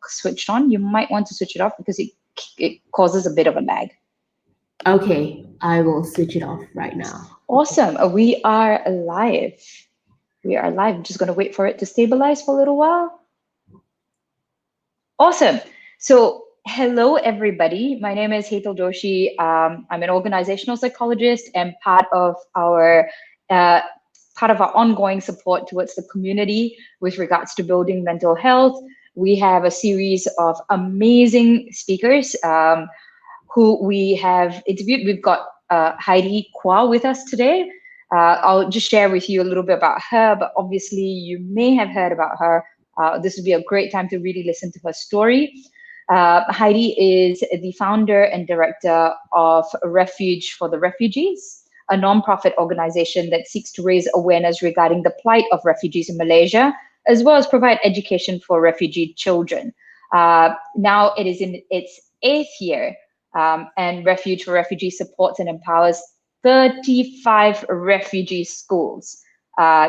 switched on. You might want to switch it off because it causes a bit of a lag. Okay, I will switch it off right now. Awesome. We are live. We are live. Just going to wait for it to stabilize for a little while. Awesome. So hello, everybody. My name is Heidy Doshi. I'm an organizational psychologist and part of our ongoing support towards the community with regards to building mental health. We have a series of amazing speakers who we have interviewed. We've got Heidy Quah with us today. I'll just share with you a little bit about her, but obviously you may have heard about her. This would be a great time to really listen to her story. Heidy is the founder and director of Refuge for the Refugees, a nonprofit organization that seeks to raise awareness regarding the plight of refugees in Malaysia, as well as provide education for refugee children. Now it is in its 8th year, and Refuge for Refugees supports and empowers 35 refugee schools.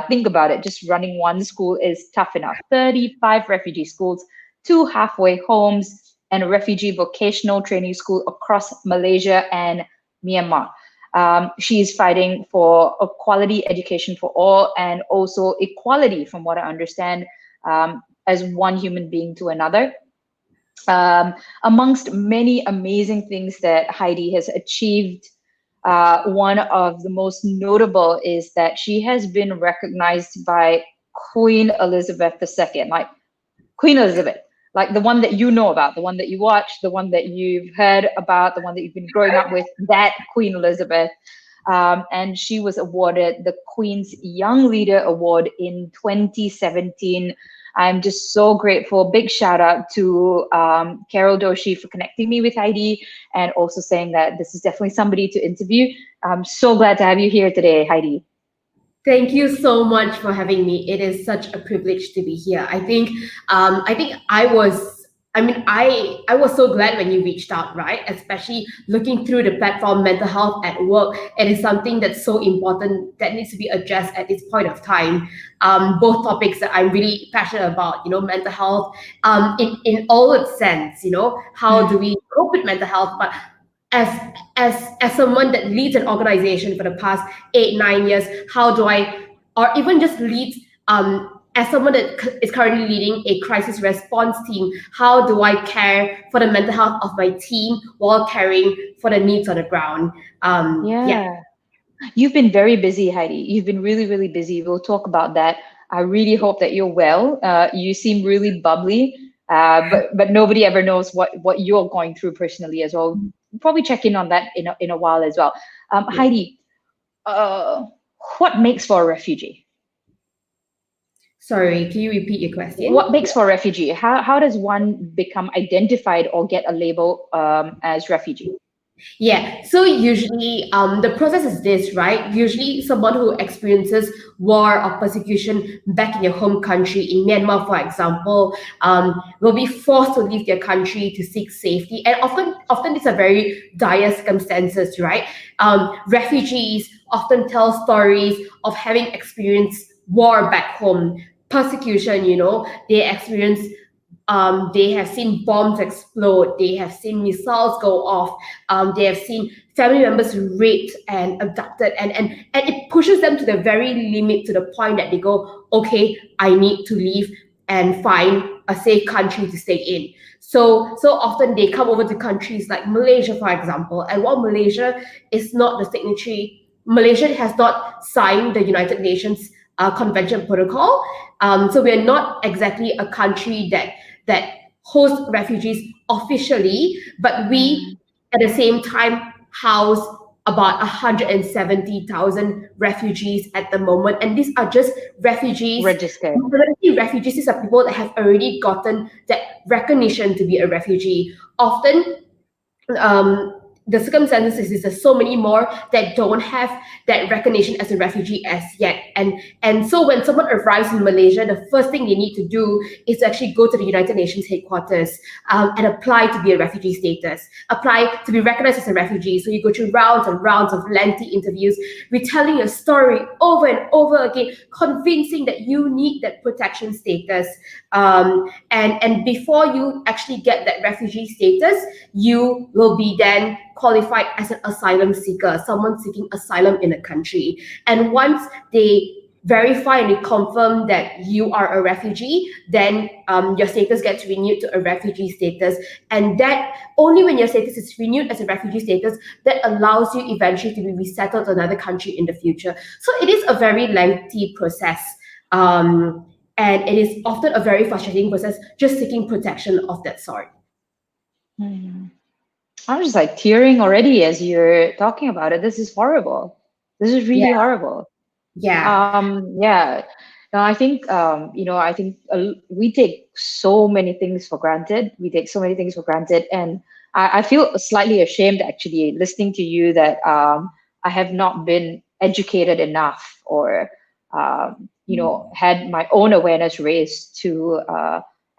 Think about it, just running one school is tough enough. 35 refugee schools, 2 halfway homes, and a refugee vocational training school across Malaysia and Myanmar. She is fighting for a quality education for all and also equality, from what I understand, as one human being to another. Amongst many amazing things that Heidy has achieved, one of the most notable is that she has been recognized by Queen Elizabeth II, like Queen Elizabeth, like the one that you know about, the one that you watch, the one that you've heard about, the one that you've been growing up with, that Queen Elizabeth. And she was awarded the Queen's Young Leader Award in 2017. I'm just so grateful. Big shout out to Carol Doshi for connecting me with Heidy and also saying that this is definitely somebody to interview. I'm so glad to have you here today, Heidy. Thank you so much for having me. It is such a privilege to be here. I was so glad when you reached out, right? Especially looking through the platform, mental health at work. It is something that's so important that needs to be addressed at this point of time. Both topics that I'm really passionate about, mental health, in all its sense, how do we cope with mental health? But as someone that leads an organization for the past 8-9 years, how do I, or even just lead, as someone that is currently leading a crisis response team, how do I care for the mental health of my team while caring for the needs on the ground? Yeah. You've been very busy, Heidy. You've been really, really busy. We'll talk about that. I really hope that you're well. You seem really bubbly, but nobody ever knows what you're going through personally as well. We'll probably check in on that in a while as well. Heidy, what makes for a refugee? Sorry, can you repeat your question? What makes for a refugee? How does one become identified or get a label as refugee? Yeah, so usually the process is this, right? Usually someone who experiences war or persecution back in your home country, in Myanmar, for example, will be forced to leave their country to seek safety. And often these are very dire circumstances, right? Refugees often tell stories of having experienced war back home, persecution, they experience they have seen bombs explode, they have seen missiles go off, they have seen family members raped and abducted, and it pushes them to the very limit, to the point that they go, okay, I need to leave and find a safe country to stay in. So often they come over to countries like Malaysia, for example, and while Malaysia is not the signatory, Malaysia has not signed the United Nations Convention Protocol, so we're not exactly a country that hosts refugees officially, but we at the same time house about 170,000 refugees at the moment, and these are just refugees registered. Refugees, these are people that have already gotten that recognition to be a refugee. Often the circumstances is there's so many more that don't have that recognition as a refugee as yet. And so when someone arrives in Malaysia, the first thing they need to do is to actually go to the United Nations headquarters and apply to be a refugee status, apply to be recognized as a refugee. So you go through rounds and rounds of lengthy interviews, retelling your story over and over again, convincing that you need that protection status. And before you actually get that refugee status, you will be then qualified as an asylum seeker, someone seeking asylum in a country. And once they verify and they confirm that you are a refugee, then your status gets renewed to a refugee status. And that only when your status is renewed as a refugee status, that allows you eventually to be resettled to another country in the future. So it is a very lengthy process. And it is often a very frustrating process just seeking protection of that sort. I'm just like tearing already as you're talking about it. This is horrible. This is really horrible. Yeah. No, I think we take so many things for granted. And I feel slightly ashamed actually listening to you that I have not been educated enough or had my own awareness raised to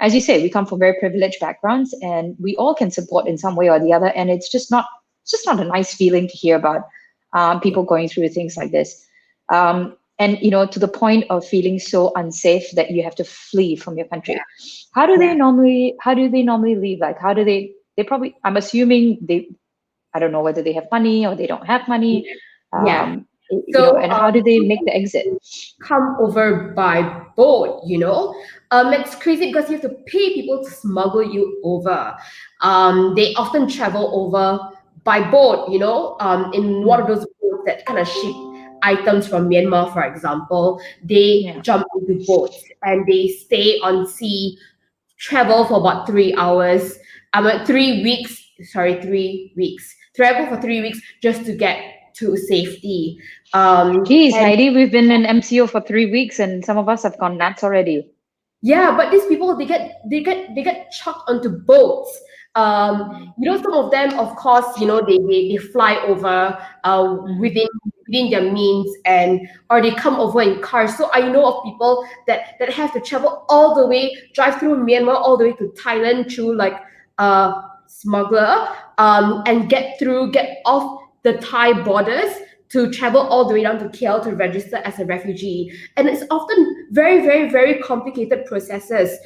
as you say, we come from very privileged backgrounds and we all can support in some way or the other. And it's just not a nice feeling to hear about people going through things like this. And, to the point of feeling so unsafe that you have to flee from your country. Yeah. How do they normally leave? Like, how do they probably, I'm assuming I don't know whether they have money or they don't have money. And how do they make the exit? Come over by boat, it's crazy because you have to pay people to smuggle you over. They often travel over by boat, in one of those boats that kind of ship items from Myanmar, for example. They jump into boats and they stay on sea, travel for about 3 hours, 3 weeks, travel for 3 weeks just to get to safety. Heidi, we've been in MCO for 3 weeks and some of us have gone nuts already. Yeah, but these people they get chucked onto boats. Some of them, of course, they fly over within their means or they come over in cars. So I know of people that have to travel all the way, drive through Myanmar all the way to Thailand through like smuggler and get off the Thai borders to travel all the way down to KL to register as a refugee. And it's often very, very, very complicated processes.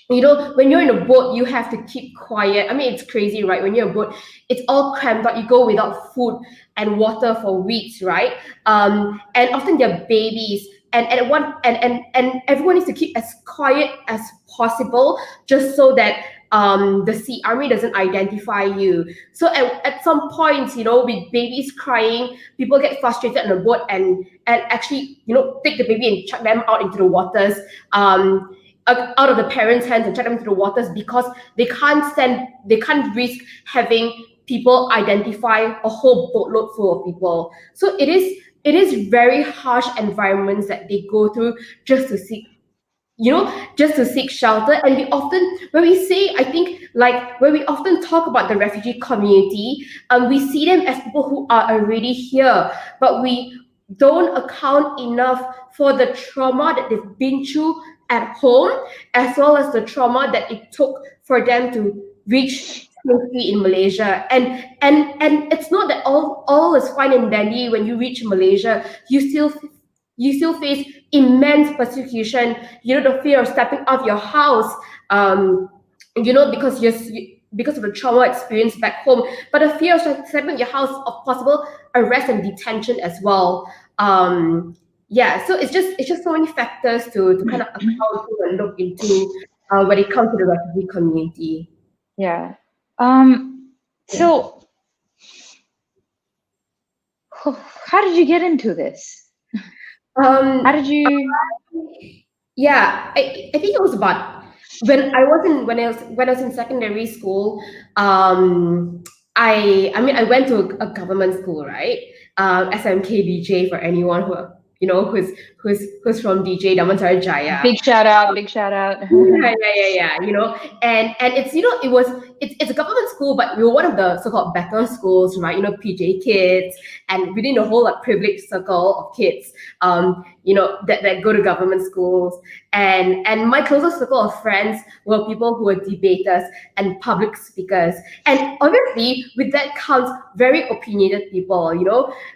When you're in a boat, you have to keep quiet. I mean, it's crazy, right? When you're in a boat, it's all cramped up. You go without food and water for weeks, right? And often they're babies. And everyone needs to keep as quiet as possible just so that the Sea Army doesn't identify you. So at some points, with babies crying, people get frustrated on the boat and actually, take the baby and chuck them out into the waters, out of the parents' hands and chuck them into the waters because they can't risk having people identify a whole boatload full of people. So it is very harsh environments that they go through just to seek shelter. And we often, when we often talk about the refugee community, we see them as people who are already here, but we don't account enough for the trauma that they've been through at home, as well as the trauma that it took for them to reach safety in Malaysia. And it's not that all is fine and dandy when you reach Malaysia. You still face immense persecution, the fear of stepping out of your house, because of the trauma experience back home, but the fear of stepping out of your house of possible arrest and detention as well. So it's just so many factors to kind of account for and look into when it comes to the refugee community. Yeah. So how did you get into this? How did you? I think it was about when I was in secondary school. I went to a government school, right? SMK for anyone who's from DJ Damansara Jaya. Big shout out. Yeah. And it's it's a government school, but we were one of the so-called better schools, right? PJ kids, and within the whole like privileged circle of kids, that go to government schools. And my closest circle of friends were people who were debaters and public speakers. And obviously, with that comes very opinionated people,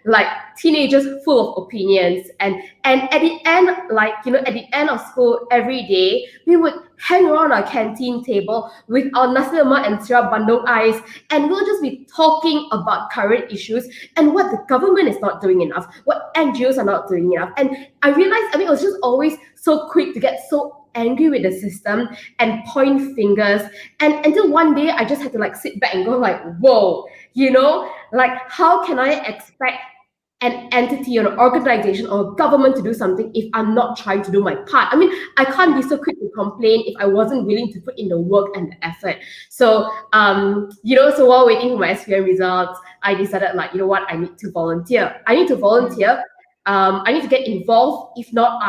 like teenagers full of opinions. And at the end, at the end of school every day, we would hang around our canteen table with our nasi lemak and syrup bandung ice, and we'll just be talking about current issues and what the government is not doing enough, what NGOs are not doing enough. And I realized, I was just always so quick to get so angry with the system and point fingers, and until one day I just had to sit back and go whoa, how can I expect an entity or an organization or a government to do something if I'm not trying to do my part? I can't be so quick to complain if I wasn't willing to put in the work and the effort. So, so while waiting for my SPM results, I decided I need to volunteer. I need to get involved. If not,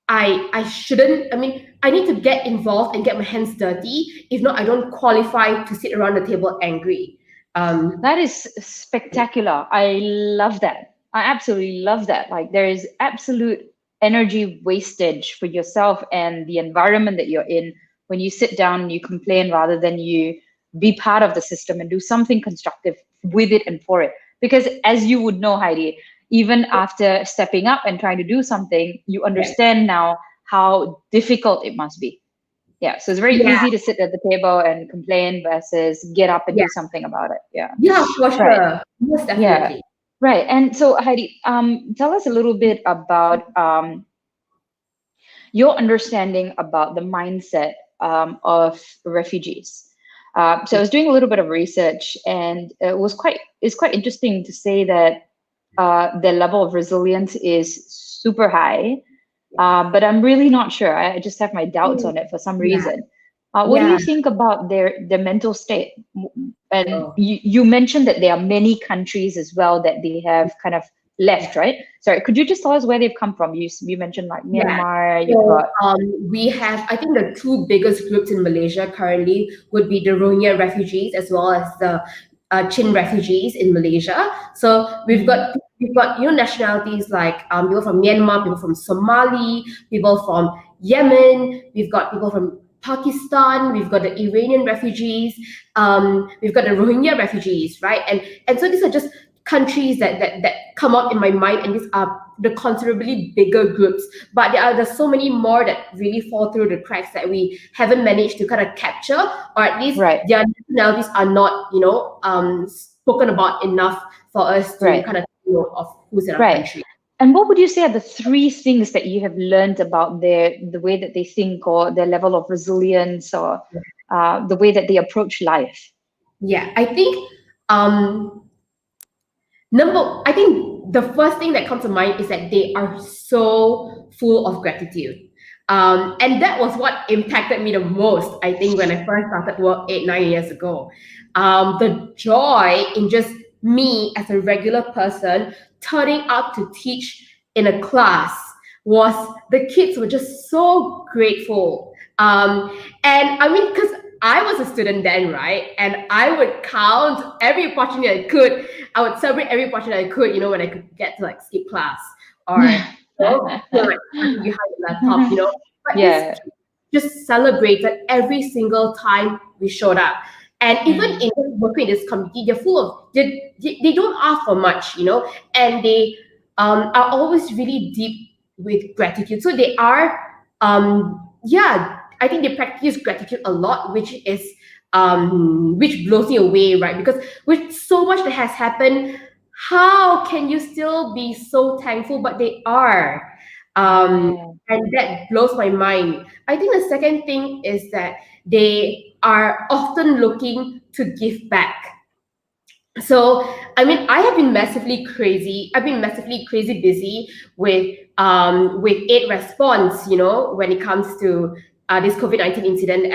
I shouldn't. I need to get involved and get my hands dirty. If not, I don't qualify to sit around the table angry. That is spectacular. I love that. I absolutely love that. There is absolute energy wastage for yourself and the environment that you're in when you sit down and you complain rather than you be part of the system and do something constructive with it and for it. Because as you would know, Heidi, even after stepping up and trying to do something, you understand now how difficult it must be. Yeah, so it's very easy to sit at the table and complain versus get up and do something about it. Yeah, for sure. Most definitely. Yeah, right. And so Heidi, tell us a little bit about your understanding about the mindset of refugees. So I was doing a little bit of research, and it's quite interesting to say that their level of resilience is super high. But I'm really not sure. I just have my doubts on it for some reason. What do you think about their mental state? And you mentioned that there are many countries as well that they have kind of left, right? Sorry, could you just tell us where they've come from? You mentioned Myanmar. We have, I think the two biggest groups in Malaysia currently would be the Rohingya refugees as well as the Chin refugees in Malaysia. So we've got nationalities like people from Myanmar, people from Somali, people from Yemen. We've got people from Pakistan. We've got the Iranian refugees. We've got the Rohingya refugees, right? And so these are just countries that come up in my mind, and these are the considerably bigger groups. But there's so many more that really fall through the cracks that we haven't managed to kind of capture, or at least their nationalities are not, spoken about enough for us to kind of know of who's in our country. And what would you say are the three things that you have learned about the way that they think, or their level of resilience, or the way that they approach life? Yeah, I think I think the first thing that comes to mind is that they are so full of gratitude. And that was what impacted me the most, I think, when I first started work 8-9 years ago. The joy in just me as a regular person turning up to teach in a class was, the kids were just so grateful. And because I was a student then, right? And I would count every opportunity I could. I would celebrate every opportunity I could, when I could get to skip class, or behind the laptop, But just celebrated every single time we showed up. And even in working in this community, they're full of, they don't ask for much, and they are always really deep with gratitude. So they are, I think they practice gratitude a lot, which blows me away, right? Because with so much that has happened, how can you still be so thankful? But they are. And that blows my mind. I think the second thing is that they are often looking to give back. So, I have been massively crazy. I've been massively crazy busy with aid response, when it comes to this COVID-19 incident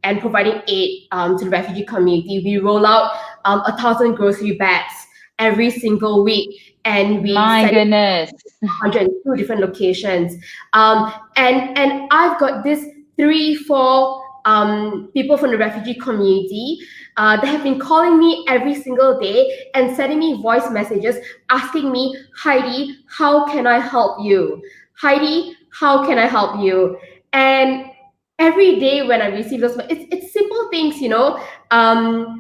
and providing aid to the refugee community. We roll out 1,000 grocery bags every single week, and we send 102 different locations. And I've got this 3-4 people from the refugee community that have been calling me every single day and sending me voice messages asking me, Heidi, how can I help you? Heidi, how can I help you? And every day when I receive those, it's simple things,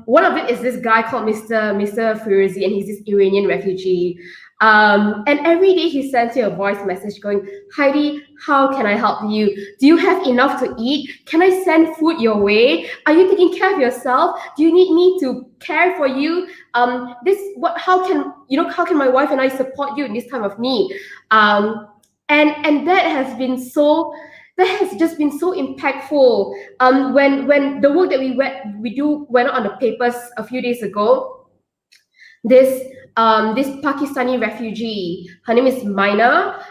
one of it is this guy called Mr. Firuzi, and he's this Iranian refugee. And every day he sends you a voice message going, Heidi, how can I help you? Do you have enough to eat? Can I send food your way? Are you taking care of yourself? Do you need me to care for you? How can my wife and I support you in this time of need? And that has just been so impactful. When the work that we went on the papers a few days ago, this Pakistani refugee, her name is Maina.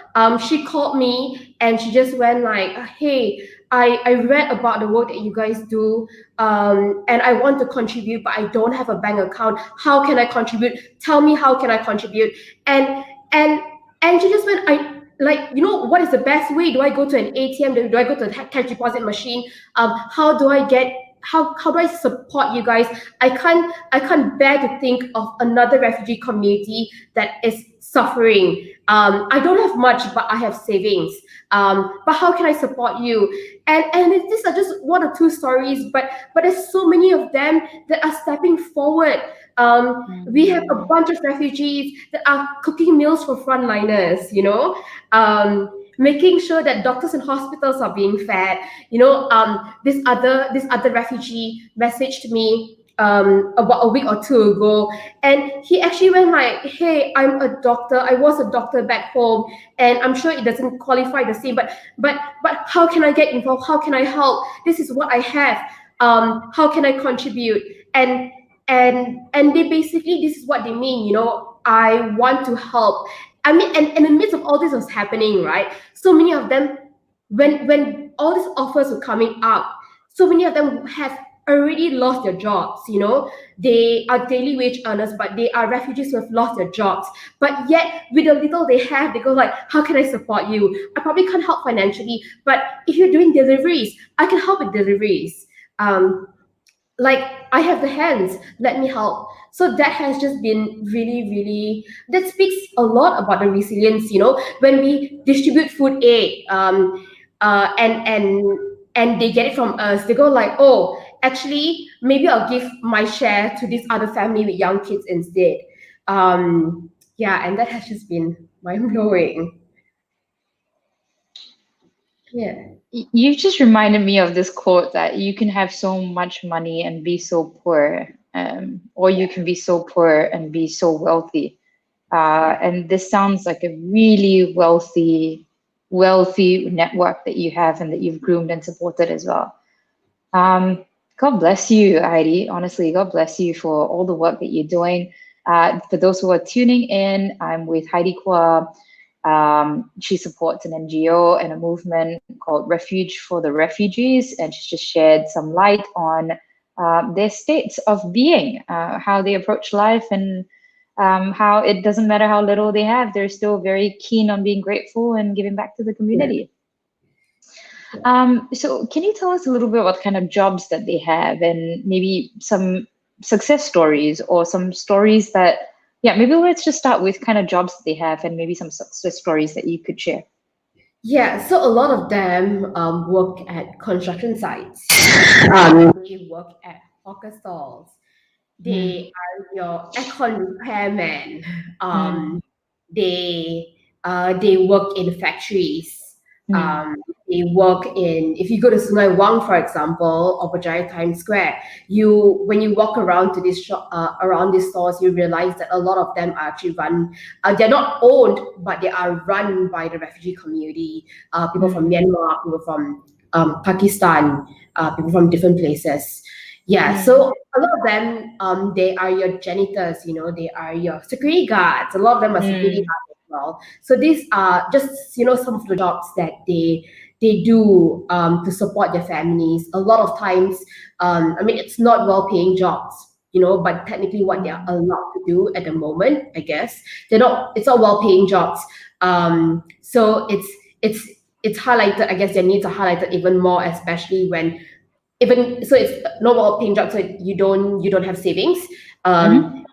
She called me and she just went like, hey, I read about the work that you guys do, and I want to contribute, but I don't have a bank account. How can I contribute? Tell me, how can I contribute? And she just went, what is the best way? Do I go to an ATM? Do I go to a cash deposit machine? How do I support you guys? I can't bear to think of another refugee community that is suffering. I don't have much, but I have savings. But how can I support you? And these are just one or two stories, but there's so many of them that are stepping forward. We have a bunch of refugees that are cooking meals for frontliners, making sure that doctors and hospitals are being fed. This other refugee messaged me about a week or two ago, and he actually went like, hey, I'm a doctor. I was a doctor back home, and I'm sure it doesn't qualify the same, but how can I get involved? How can I help? This is what I have. How can I contribute? And they basically, this is what they mean, I want to help. I mean, and in the midst of all this was happening, right? So many of them, when all these offers were coming up, so many of them have already lost their jobs. They are daily wage earners, but they are refugees who have lost their jobs. But yet, with the little they have, they go like, how can I support you? I probably can't help financially, but if you're doing deliveries, I can help with deliveries. I have the hands, let me help. So that has just been really, really, that speaks a lot about the resilience, when we distribute food aid, and they get it from us, they go like, oh, actually, maybe I'll give my share to this other family with young kids instead. And that has just been mind-blowing. Yeah. You just reminded me of this quote that you can have so much money and be so poor, or you can be so poor and be so wealthy. And this sounds like a really wealthy network that you have and that you've groomed and supported as well. God bless you, Heidi. Honestly, God bless you for all the work that you're doing. For those who are tuning in, I'm with Heidy Quah. She supports an NGO and a movement called Refuge for the Refugees, and she's just shared some light on their states of being, how they approach life, and how it doesn't matter how little they have, they're still very keen on being grateful and giving back to the community. So can you tell us a little bit about kind of jobs that they have, and maybe some success stories or some stories that, maybe let's just start with kind of jobs that they have and maybe some success stories that you could share. Yeah, so a lot of them work at construction sites. They work at hawker stalls. They are your aircon repairmen. They work in factories. They work in, if you go to Sungai Wang, for example, or Berjaya Times Square, when you walk around to this shop, around these stores, you realize that a lot of them are actually run. They're not owned, but they are run by the refugee community. People from Myanmar, people from Pakistan, people from different places. So a lot of them, they are your janitors. They are your security guards. A lot of them are security guards. Well. So these are just some of the jobs that they do to support their families. A lot of times, it's not well-paying jobs, but technically what they are allowed to do at the moment, I guess it's not well-paying jobs. So it's highlighted. I guess their needs are highlighted even more, especially when even so it's normal paying job, so you don't have savings, Mm-hmm.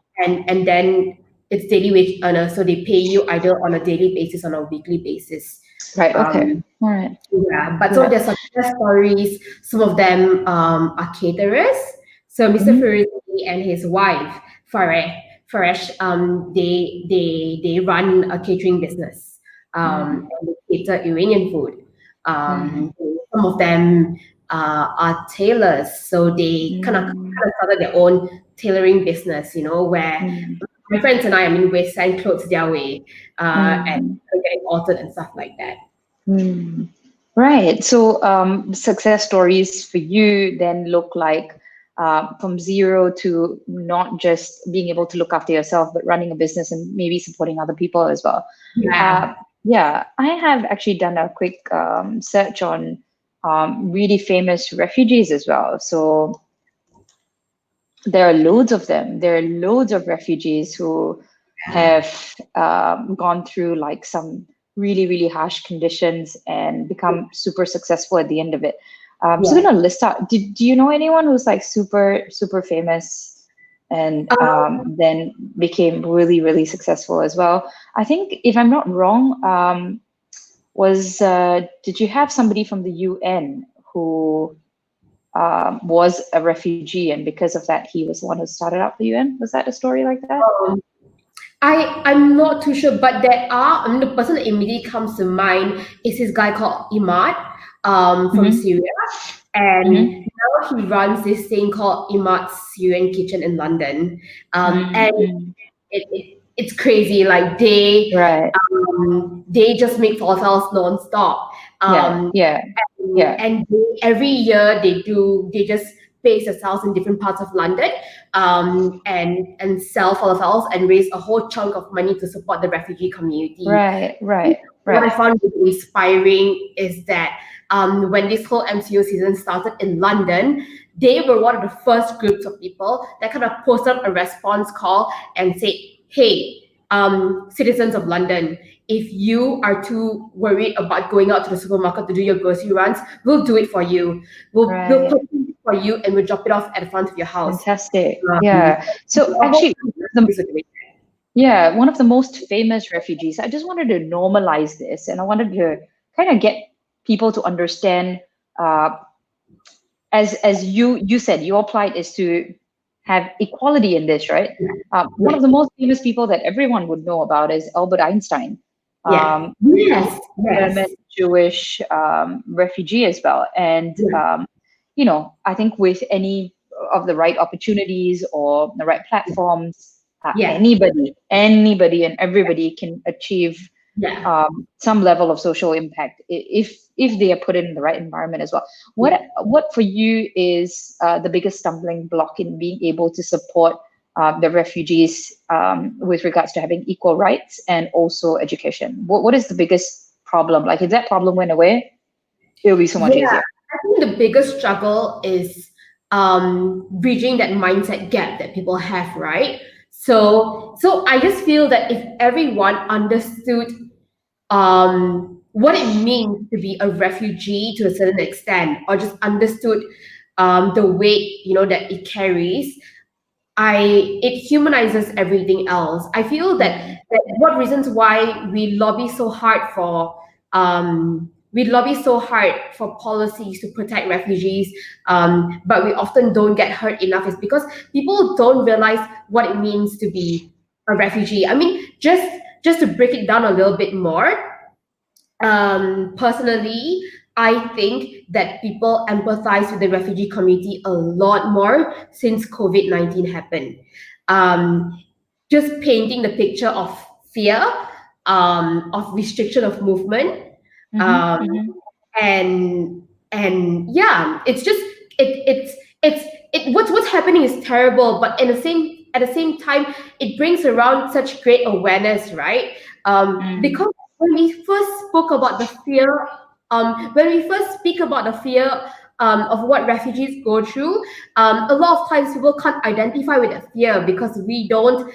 and then it's daily wage earner, so they pay you either on a daily basis or on a weekly basis. Right. Okay. um All right. yeah, but some of Yeah. their success stories, some of them are caterers. So Mr. Mm-hmm. Firuzi and his wife Faresh, they run a catering business, Mm-hmm. and they cater Iranian food. Mm-hmm. Some of them are tailors, so they kind of started their own tailoring business. Where Mm-hmm. my friends and I mean, we send clothes their way, and Mm-hmm. getting altered and stuff like that. Mm. Right. So, success stories for you then look like from zero to not just being able to look after yourself, but running a business and maybe supporting other people as well. Yeah. Uh, yeah, I have actually done a quick search on really famous refugees as well. So, there are loads of them. There are loads of refugees who have gone through like some really, really harsh conditions and become super successful at the end of it. So I'm Yeah. gonna list out. Do you know anyone who's like super, super famous and then became really, really successful as well? I think if I'm not wrong, was did you have somebody from the UN who was a refugee, and because of that, he was the one who started up the UN. Was that a story like that? Um, I'm not too sure, but the person that immediately comes to mind is this guy called Imad, from Mm-hmm. Syria, and Mm-hmm. now he runs this thing called Imad's Syrian Kitchen in London, and Mm-hmm. it's crazy. Like Right. they just make falafels non-stop. Yeah. Um, Yeah. Yeah. and every year they just base themselves in different parts of London, and sell falafels and raise a whole chunk of money to support the refugee community. Right. Right. What I Right. found really inspiring is that when this whole MCO season started in London, they were one of the first groups of people that kind of posted a response call and said, "Hey, citizens of London, if you are too worried about going out to the supermarket to do your grocery runs, we'll do it for you. We'll Right. cook it for you and we'll drop it off at the front of your house." Fantastic. Um, Yeah. So a whole actually, the situation. yeah, one of the most famous refugees. I just wanted to normalize this, and I wanted to kind of get people to understand. Uh, as you said, your plight is to have equality in this, right? One Yeah, of the most famous people that everyone would know about is Albert Einstein. yeah, He yes, yes, German Jewish refugee as well, and yeah, I think with any of the right opportunities or the right platforms, yeah, anybody, and everybody can achieve yeah, some level of social impact if they are put in the right environment as well. yeah. What for you is the biggest stumbling block in being able to support the refugees with regards to having equal rights and also education? What is the biggest problem? Like, if that problem went away, it would be so much Yeah, easier. I think the biggest struggle is bridging that mindset gap that people have, right? So I just feel that if everyone understood what it means to be a refugee to a certain extent, or just understood the weight that it carries, it humanizes everything else. I feel Mm, that what reasons why we lobby so hard for policies to protect refugees, but we often don't get heard enough, is because people don't realize what it means to be a refugee. I mean, just to break it down a little bit more, personally, I think that people empathize with the refugee community a lot more since COVID-19 happened. Um, just painting the picture of fear, of restriction of movement, mhm, um, mhm. and yeah, it's just it's what's happening is terrible, but at the same time, it brings around such great awareness, right? Mm, Because when we first spoke about the fear, when we first speak about the fear of what refugees go through, a lot of times people can't identify with that fear because we don't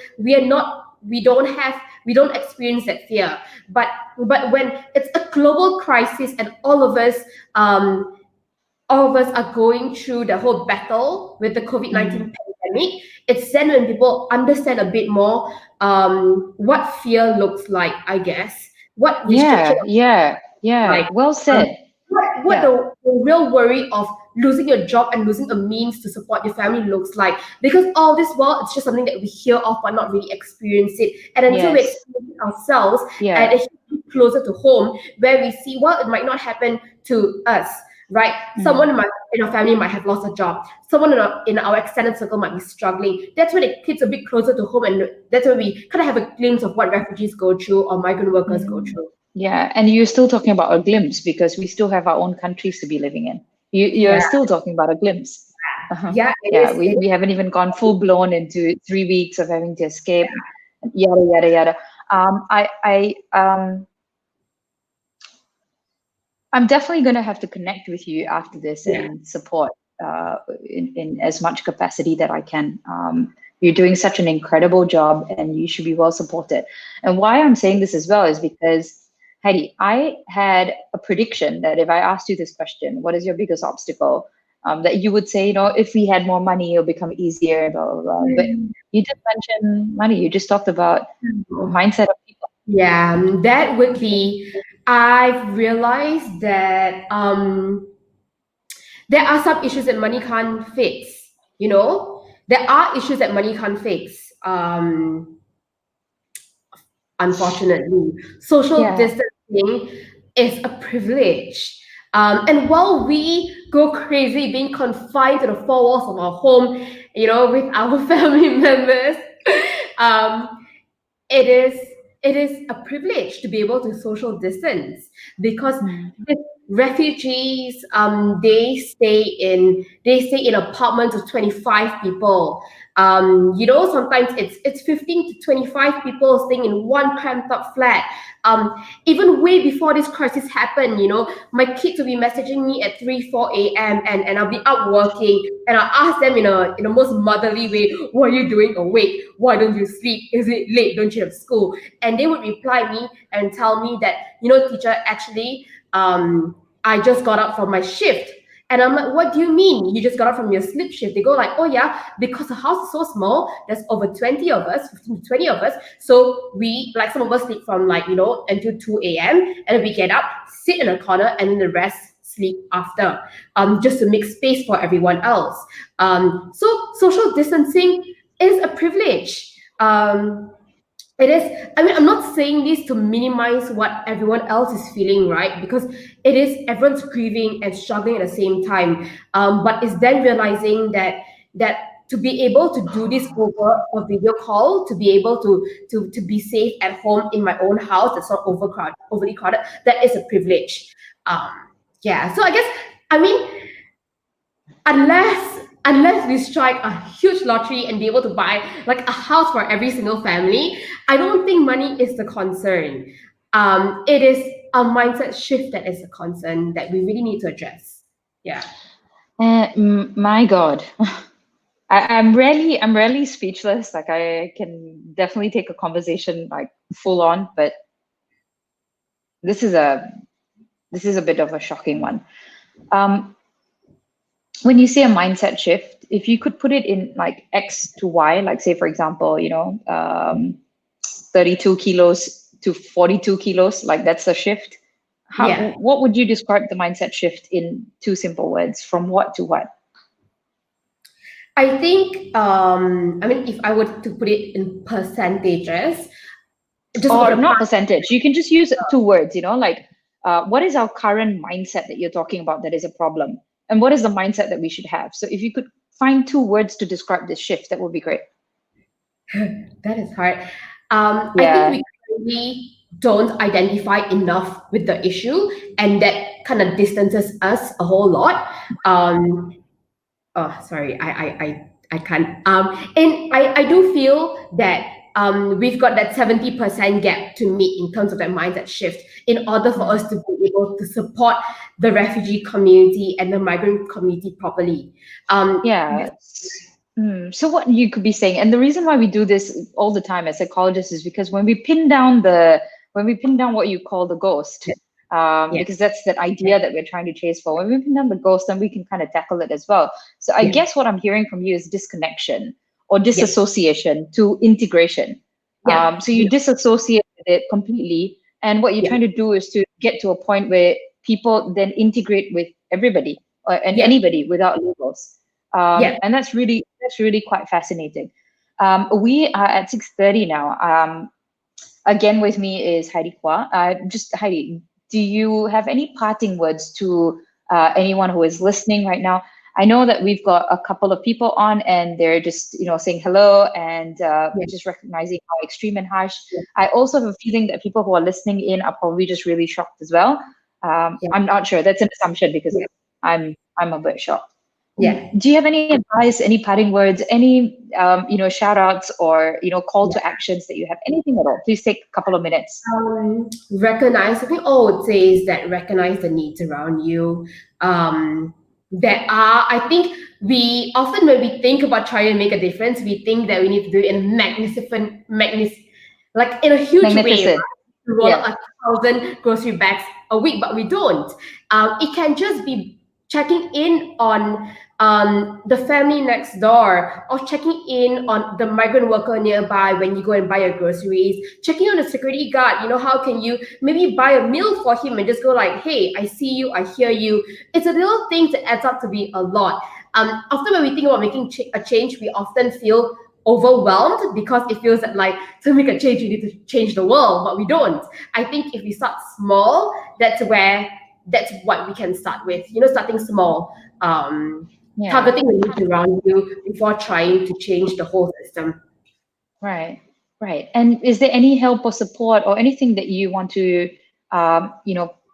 experience that fear. But when it's a global crisis and um all of us are going through the whole battle with the COVID-19 pandemic, it's then when people understand a bit more what fear looks like, I guess, what restriction Yeah. like Well um, said. what Yeah. the real worry of losing your job and losing a means to support your family looks like, because all this while it's just something that we hear of but not really experience it, and until we Yes. experience it ourselves and Yeah. it's closer to home where we see, well, it might not happen to us, right? Someone in our family might have lost a job, someone in our extended circle might be struggling. That's when it hits a bit closer to home, and that's when we kind of have a glimpse of what refugees go through or migrant workers go Mm. through. Yeah. And you're still talking about a glimpse because we still have our own countries to be living in. You're Yeah, still talking about a glimpse. Uh-huh. yeah, Yeah, we haven't even gone full blown into 3 weeks of having to escape, yada yada yada. I'm definitely going to have to connect with you after this yeah. and support in as much capacity that I can. You're doing such an incredible job and you should be well supported. And why I'm saying this as well is because, Heidi, I had a prediction that if I asked you this question, what is your biggest obstacle? That you would say, if we had more money, it'll become easier, blah, blah, blah. But you didn't mention money. You just talked about mindset of people. Yeah, that would be. I've realized that there are some issues that money can't fix. There are issues that money can't fix. Unfortunately, social Yeah. distancing is a privilege. And while we go crazy being confined to the four walls of our home, with our family members, um, it is it is a privilege to be able to social distance, because Mm. with refugees, they stay in apartments of 25 people. Sometimes it's 15 to 25 people staying in one cramped up flat. Even way before this crisis happened, my kids will be messaging me at 3 4 a.m. and I'll be up working, and I'll ask them in a most motherly way, what are you doing awake? Why don't you sleep? Is it late? Don't you have school? And they would reply me and tell me that, teacher, actually, I just got up from my shift. And I'm like, what do you mean? You just got up from your sleep shift? They go like, oh yeah, because the house is so small, there's over 20 of us, 15 to 20 of us. So we, like, some of us sleep from until 2 a.m. and we get up, sit in a corner, and then the rest sleep after, just to make space for everyone else. So social distancing is a privilege. It is. I mean, I'm not saying this to minimize what everyone else is feeling, right? Because it is, everyone's grieving and struggling at the same time. But it's then realizing that to be able to do this over a video call, to be able to be safe at home in my own house that's not overly crowded, that is a privilege. Um, yeah. So I guess, I mean, unless we strike a huge lottery and be able to buy like a house for every single family, I don't think money is the concern. It is a mindset shift that is a concern that we really need to address. Yeah. My God. I'm rarely speechless. Like I can definitely take a conversation like full on, but this is a bit of a shocking one. Um, when you say a mindset shift, if you could put it in like X to Y, like say for example, 32 kilos to 42 kilos, like that's a shift. Yeah. What would you describe the mindset shift in two simple words? From what to what? I think, I mean, if I were to put it in percentages, just over Or the not past. percentage, you can just use two words, like what is our current mindset that you're talking about that is a problem, and what is the mindset that we should have? So if you could find two words to describe this shift, that would be great. That is hard. I think Yeah. we currently don't identify enough with the issue, and that kind of distances us a whole lot. Oh, sorry, I can't. And I do feel that we've got that 70% gap to meet in terms of that mindset shift in order for us to be able to support the refugee community and the migrant community properly. Yeah. So what you could be saying, and the reason why we do this all the time as psychologists is because when we pin down what you call the ghost, Yeah. because that's that idea that we're trying to chase for. When we pin down the goals, then we can kind of tackle it as well. So I Yeah. guess what I'm hearing from you is disconnection or Yeah. disassociation to integration. Yeah. So you disassociate with it completely, and what you're Yeah. trying to do is to get to a point where people then integrate with everybody and Yeah. anybody without labels. Yeah. And that's really quite fascinating. We are at 6:30 now. Again, with me is Heidy Quah. Just Heidi, do you have any parting words to anyone who is listening right now? I know that we've got a couple of people on, and they're just saying hello and Yeah. just recognizing how extreme and harsh. Yeah. I also have a feeling that people who are listening in are probably just really shocked as well. Yeah. I'm not sure. That's an assumption because Yeah. I'm a bit shocked. Yeah. Do you have any advice, any parting words, any shout outs or call to actions that you have? Anything at all? Please take a couple of minutes. Recognize, I think all I would say is that recognize the needs around you. I think we often, when we think about trying to make a difference, we think that we need to do it in a like in a huge way, right? Magnificent. To roll Yeah. out 1,000 grocery bags a week, but we don't. It can just be checking in on the family next door, or checking in on the migrant worker nearby when you go and buy your groceries, checking on the security guard. How can you maybe buy a meal for him and just go like, hey, I see you, I hear you. It's a little thing that adds up to be a lot. Often when we think about making a change, we often feel overwhelmed because it feels that like to make a change you need to change the world, but we don't. I think if we start small, that's what we can start with. Starting small, Yeah. targeting the needs around you before trying to change the whole system. Right. Right. And is there any help or support or anything that you want to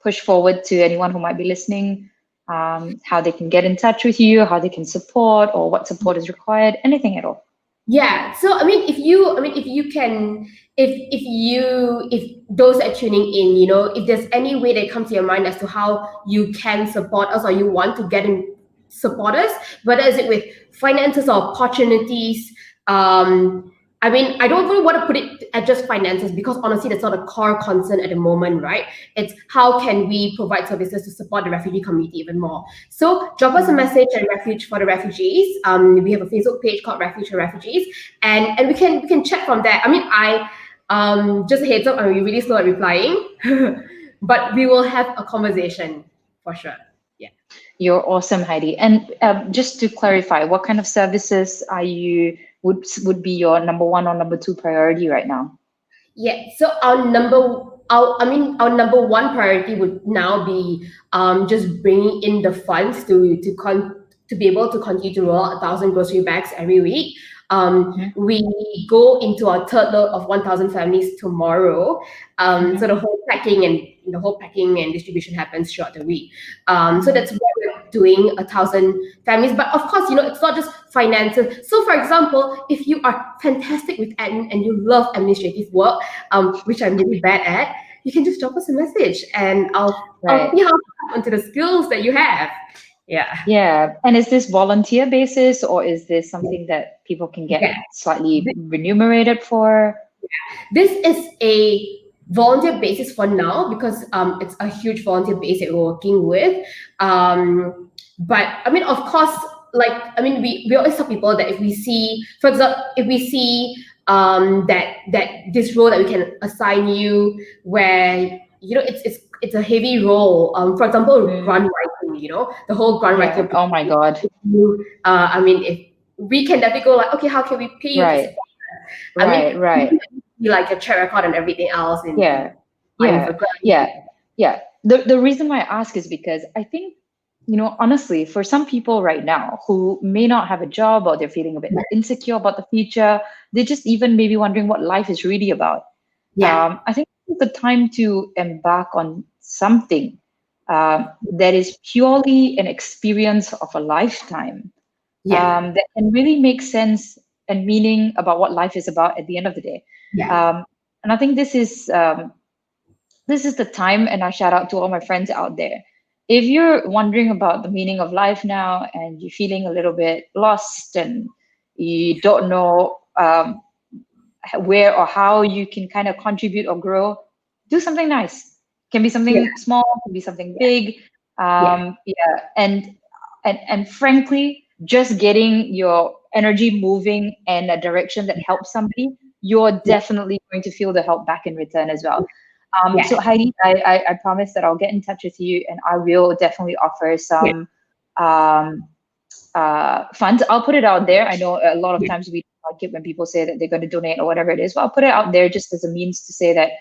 push forward to anyone who might be listening? How they can get in touch with you, how they can support, or what support is required? Anything at all? Yeah. So if you can, if those that are tuning in, if there's any way that comes to your mind as to how you can support us or you want to get in support us, whether is it with finances or opportunities. I don't really want to put it at just finances because honestly, that's not a core concern at the moment, right? It's how can we provide services to support the refugee community even more. So drop us a message at Refuge for the Refugees. We have a Facebook page called Refuge for Refugees, and we can check from there. Just a heads up, I'm really slow at replying, but we will have a conversation for sure. Yeah. You're awesome, Heidi. And just to clarify, what kind of services are you would be your number one or number two priority right now? Yeah. So our number one priority would now be just bringing in the funds to be able to continue to roll out 1,000 grocery bags every week. We go into our third load of 1,000 families tomorrow. So the whole packing and distribution happens throughout the week. So that's why we're doing 1,000 families. But of course, it's not just finances. So for example, if you are fantastic with admin and you love administrative work, which I'm really bad at, you can just drop us a message and I'll see how to tap onto the skills that you have. Yeah. Yeah. And is this volunteer basis or is this something that people can get Yeah. slightly remunerated for? This is a volunteer basis for now because it's a huge volunteer base that we're working with. But of course, we always tell people that if we see, for example, that this role that we can assign you where it's a heavy role. For example, grant writing. The whole grant writing. Oh my God. If we can definitely go like, okay, how can we pay you to support us? Right. Like a track record and everything else. Yeah. The reason why I ask is because I think, honestly, for some people right now who may not have a job or they're feeling a bit insecure about the future, they're just even maybe wondering what life is really about. Yeah. I think it's the time to embark on something that is purely an experience of a lifetime. That can really make sense and meaning about what life is about at the end of the day. Yeah. And I think this is the time, and I shout out to all my friends out there. If you're wondering about the meaning of life now and you're feeling a little bit lost and you don't know where or how you can kind of contribute or grow, do something nice. Can be Yeah. something small, can be something big. Yeah. Yeah, and frankly, just getting your energy moving in a direction that helps somebody, you're Yeah. definitely going to feel the help back in return as well. So Yeah. Heidi, I promise that I'll get in touch with you and I will definitely offer Yeah. some um, funds. I'll put it out there. I know a lot of Yeah. times we don't like it when people say that they're going to donate or whatever it is, but I'll put it out there just as a means to say that,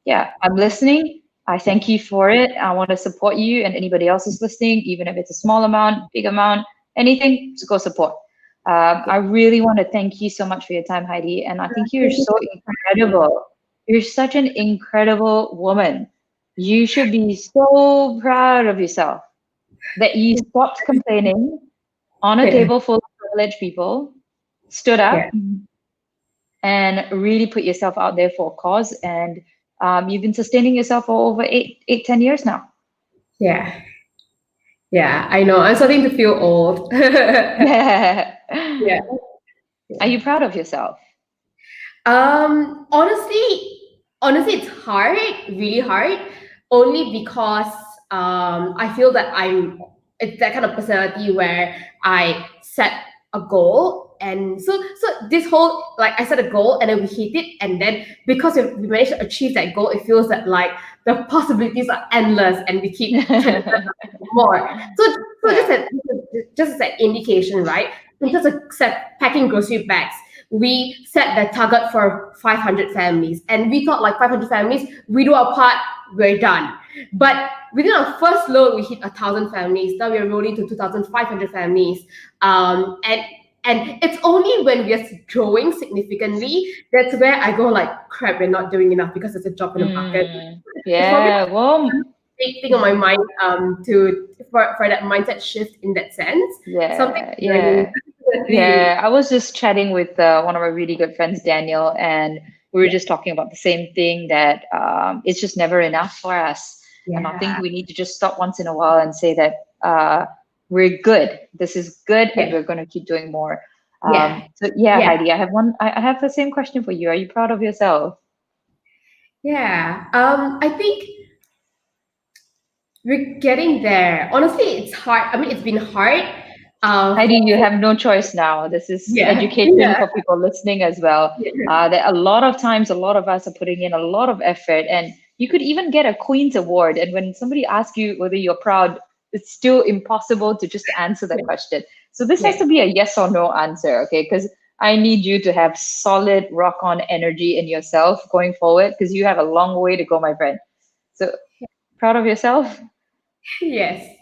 yeah, I'm listening. I thank you for it. I want to support you and anybody else is listening, even if it's a small amount, big amount, anything, to go support. I really want to thank you so much for your time, Heidi. And I think you're Thank you so so much for having me. incredible. You're such an incredible woman. You should be so proud of yourself that you stopped complaining on a Yeah. table full of privileged people, stood up Yeah. and really put yourself out there for a cause. And you've been sustaining yourself for over 10 years now. Yeah. Yeah. I know. I'm starting to feel old. Yeah. Yeah. Are Yeah. you proud of yourself? Honestly, it's hard, really hard, only because I feel that it's that kind of personality where I set a goal, and so this whole, like, I set a goal and then we hit it, and then because we managed to achieve that goal, it feels that like the possibilities are endless, and we keep trying to do more. So Yeah. just as an indication, right? In terms of packing grocery bags, we set the target for 500 families, and we thought like 500 families, we do our part, we're done. But within our first load, we hit 1,000 families. Now we're rolling to 2,500 families, and it's only when we are growing significantly that's where I go like, crap, we're not doing enough because it's a drop in the bucket. It's probably Yeah. Well, one big thing on my mind, for that mindset shift in that sense. Something yeah. I'm learning. Yeah. Definitely. Yeah, I was just chatting with one of my really good friends, Daniel, and we were Yeah. just talking about the same thing that it's just never enough for us. And I think Yeah. we need to just stop once in a while and say that we're good. This is good, and Yeah. we're going to keep doing more. Yeah. So yeah, Yeah. Heidi, I have one. I have the same question for you. Are you proud of yourself? Yeah. I think we're getting there. Honestly, it's hard. I mean, it's been hard. Heidi, you For have no choice now. This is yeah. education Yeah. for people listening as well. Yeah. That a lot of times, a lot of us are putting in a lot of effort, and you could even get a Queen's Award. And when somebody asks you whether you're proud, it's still impossible to just answer that question. So this has Yeah. to be a yes or no answer, okay? Because I need you to have solid rock on energy in yourself going forward, because you have a long way to go, my friend. So proud of yourself? Yes.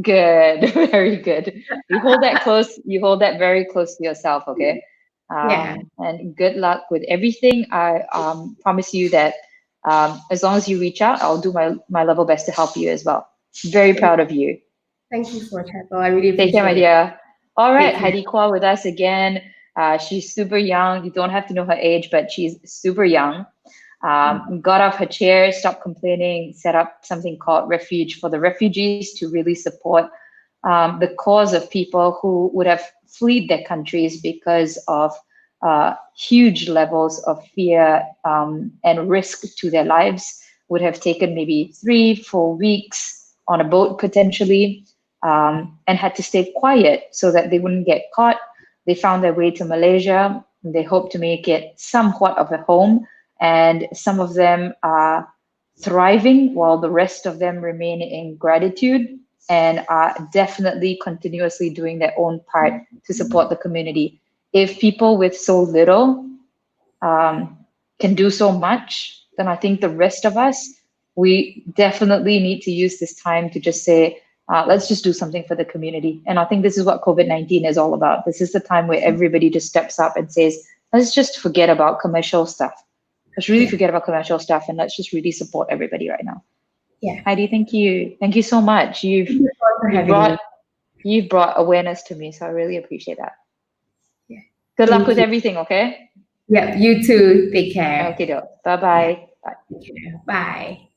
Good, very good. You hold that close, you hold that very close to yourself, okay? Yeah. And good luck with everything. I promise you that as long as you reach out, I'll do my level best to help you as well. Very Thank, proud of you. thank you so much, Apple. I really Take care, my appreciate it. dear. All right, Take care. Heidi Quah with us again. She's super young. You don't have to know her age, but she's super young. Got off her chair, stopped complaining, set up something called Refuge for the refugees to really support the cause of people who would have fled their countries because of huge levels of fear and risk to their lives, would have taken maybe 3-4 weeks on a boat potentially, and had to stay quiet so that they wouldn't get caught. They found their way to Malaysia. They hope to make it somewhat of a home, and some of them are thriving while the rest of them remain in gratitude and are definitely continuously doing their own part to support the community. If people with so little um, can do so much, then I think the rest of us, we definitely need to use this time to just say, let's just do something for the community. And I think this is what COVID-19 is all about. This is the time where everybody just steps up and says, let's just forget about commercial stuff. Let's really Yeah. forget about commercial stuff and let's just really support everybody right now. Yeah. Heidi, thank you. Thank you so much. Thank you so much for You've having me. brought awareness to me, so I really appreciate that. Yeah. Good luck Thank with you. everything, okay? Yeah. You too. Take care. Okay, bye Yeah. bye. Bye. Take care. Bye.